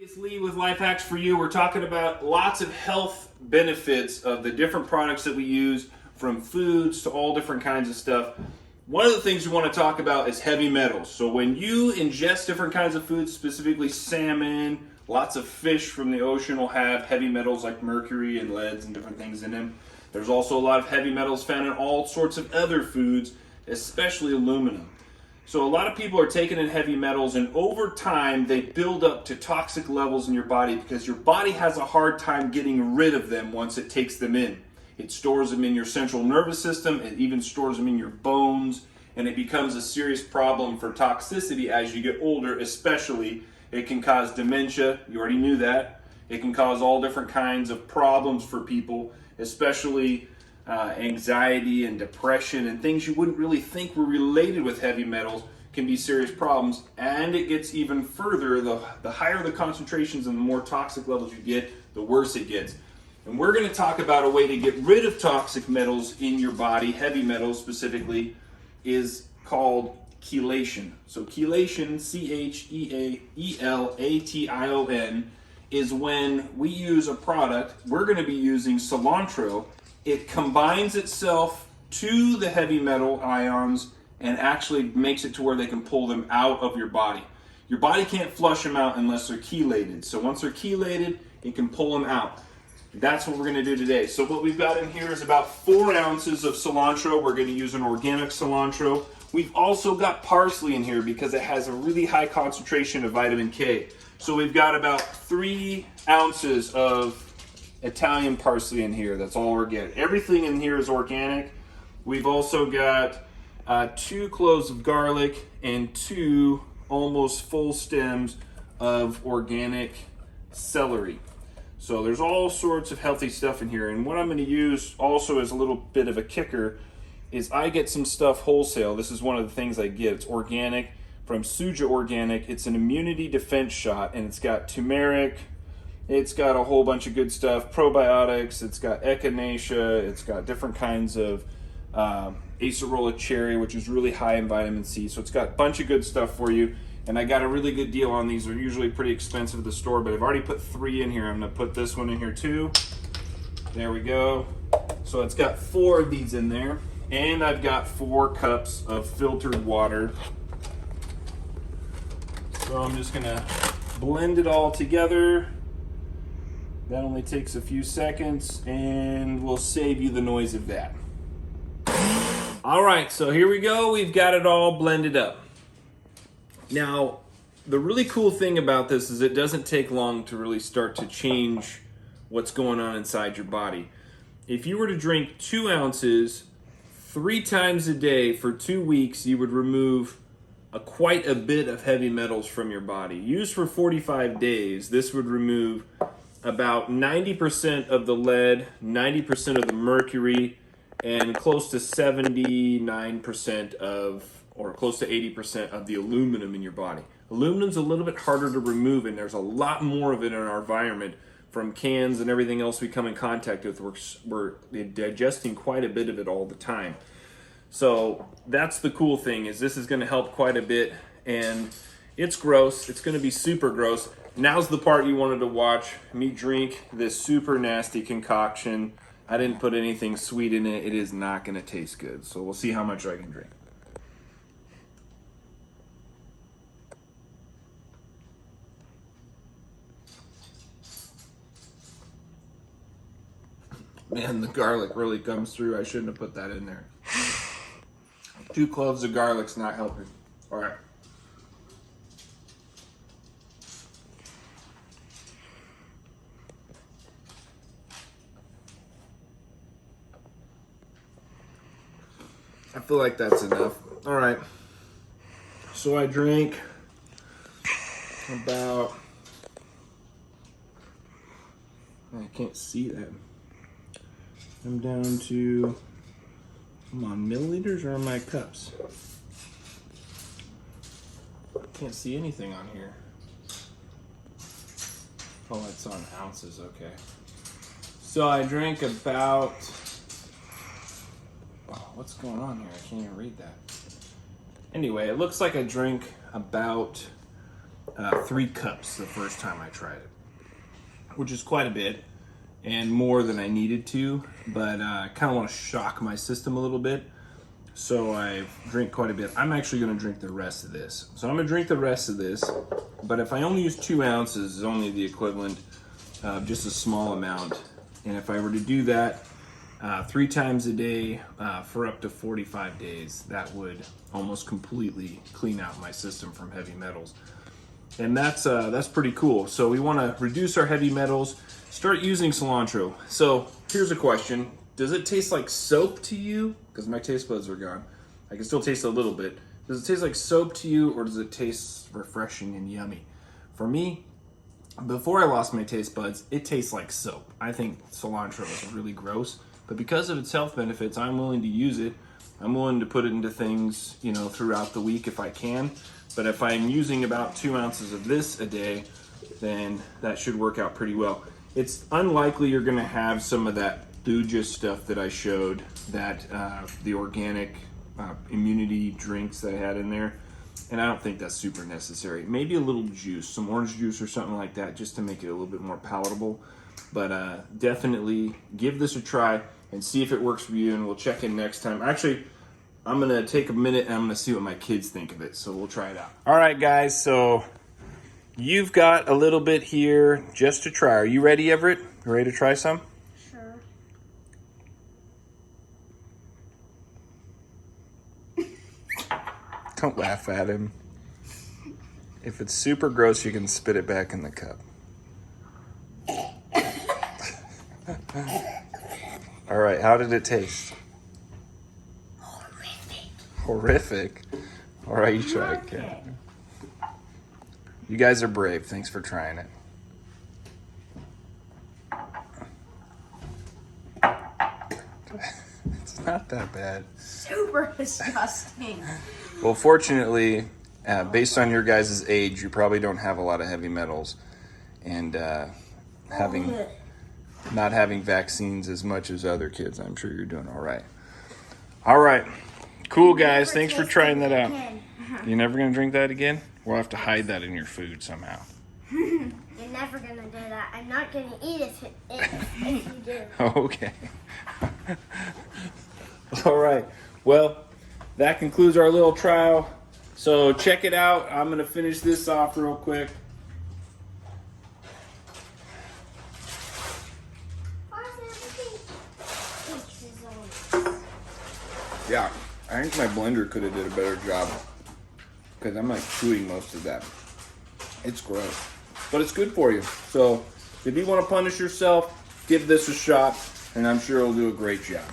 It's Lee with Life Hacks for You. We're talking about lots of health benefits of the different products that we use, from foods to all different kinds of stuff. One of the things we want to talk about is heavy metals. So when you ingest different kinds of foods, specifically salmon, lots of fish from the ocean will have heavy metals like mercury and leads and different things in them. There's also a lot of heavy metals found in all sorts of other foods, especially aluminum. So a lot of people are taking in heavy metals, and over time they build up to toxic levels in your body because your body has a hard time getting rid of them once it takes them in. It stores them in your central nervous system, it even stores them in your bones, and it becomes a serious problem for toxicity as you get older. Especially, it can cause dementia. You already knew that. It can cause all different kinds of problems for people, especially anxiety and depression, and things you wouldn't really think were related with heavy metals can be serious problems. And it gets even further. The higher the concentrations and the more toxic levels you get, the worse it gets. And we're going to talk about a way to get rid of toxic metals in your body, heavy metals specifically, is called chelation. So chelation, C-H-E-A-E-L-A-T-I-O-N, is when we use a product. We're going to be using cilantro. It combines itself to the heavy metal ions and actually makes it to where they can pull them out of your body. Your body can't flush them out unless they're chelated. So once they're chelated, it can pull them out. That's what we're going to do today. So what we've got in here is about 4 ounces of cilantro. We're going to use an organic cilantro. We've also got parsley in here because it has a really high concentration of vitamin K. So we've got about 3 ounces of Italian parsley in here. That's all organic. Everything in here is organic. We've also got 2 cloves of garlic and 2 almost full stems of organic celery. So there's all sorts of healthy stuff in here. And what I'm going to use also as a little bit of a kicker is I get some stuff wholesale. This is one of the things I get. It's organic from Suja Organic. It's an immunity defense shot, and it's got turmeric. It's got a whole bunch of good stuff, probiotics, it's got echinacea, it's got different kinds of acerola cherry, which is really high in vitamin C. So it's got a bunch of good stuff for you. And I got a really good deal on these. They're usually pretty expensive at the store, but I've already put 3 in here. I'm gonna put this one in here too. There we go. So it's got 4 of these in there. And I've got 4 cups of filtered water. So I'm just gonna blend it all together. That only takes a few seconds, and we'll save you the noise of that. All right, so here we go. We've got it all blended up. Now, the really cool thing about this is it doesn't take long to really start to change what's going on inside your body. If you were to drink 2 ounces 3 times a day for 2 weeks, you would remove quite a bit of heavy metals from your body. Used for 45 days, this would remove about 90% of the lead, 90% of the mercury, and close to 79% of, or close to 80% of the aluminum in your body. Aluminum's a little bit harder to remove, and there's a lot more of it in our environment from cans and everything else we come in contact with. We're digesting quite a bit of it all the time. So that's the cool thing, is this is going to help quite a bit, and it's gross. It's going to be super gross. Now's the part you wanted to watch me drink this super nasty concoction. I didn't put anything sweet in it. It is not going to taste good. So we'll see how much I can drink. Man, the garlic really comes through. I shouldn't have put that in there. 2 cloves of garlic's not helping. All right. I feel like that's enough. All right. So I drank about, I can't see that. I'm down to, I'm on milliliters or on my cups? Can't see anything on here. Oh, it's on ounces, okay. So I drank about, oh, what's going on here? I can't even read that. Anyway, it looks like I drank about 3 cups the first time I tried it, which is quite a bit and more than I needed to, but I kind of want to shock my system a little bit. So I drink quite a bit. I'm actually going to drink the rest of this. So I'm going to drink the rest of this, but if I only use 2 ounces, it's only the equivalent of just a small amount. And if I were to do that 3 times a day for up to 45 days, that would almost completely clean out my system from heavy metals. And that's pretty cool. So we want to reduce our heavy metals, start using cilantro. So here's a question. Does it taste like soap to you? Because my taste buds are gone. I can still taste a little bit. Does it taste like soap to you, or does it taste refreshing and yummy? For me, before I lost my taste buds, it tastes like soap. I think cilantro is really gross, but because of its health benefits, I'm willing to use it. I'm willing to put it into things, you know, throughout the week if I can. But if I'm using about 2 ounces of this a day, then that should work out pretty well. It's unlikely you're gonna have some of that thuja stuff that I showed, that the organic immunity drinks that I had in there, and I don't think that's super necessary. Maybe a little juice, some orange juice or something like that, just to make it a little bit more palatable. But definitely give this a try and see if it works for you, and we'll check in next time. Actually, I'm gonna take a minute and I'm gonna see what my kids think of it, so we'll try it out. All right, guys, so you've got a little bit here just to try. Are you ready, Everett? You ready to try some? Sure. Don't laugh at him. If it's super gross, you can spit it back in the cup. All right, how did it taste? Horrific. All right, you try it, Ken. You guys are brave. Thanks for trying it. It's not that bad. Super disgusting. Well, fortunately, based on your guys' age, you probably don't have a lot of heavy metals, and not having vaccines as much as other kids, I'm sure you're doing all right. All right. Cool, guys. Thanks for trying that out. You're never going to drink that again? We'll have to hide that in your food somehow. You're never going to do that. I'm not going to eat if you do. Okay. All right. Well, that concludes our little trial. So check it out. I'm going to finish this off real quick. Yeah, I think my blender could have did a better job, because I'm like chewing most of that. It's gross, but it's good for you. So if you want to punish yourself, give this a shot, and I'm sure it'll do a great job.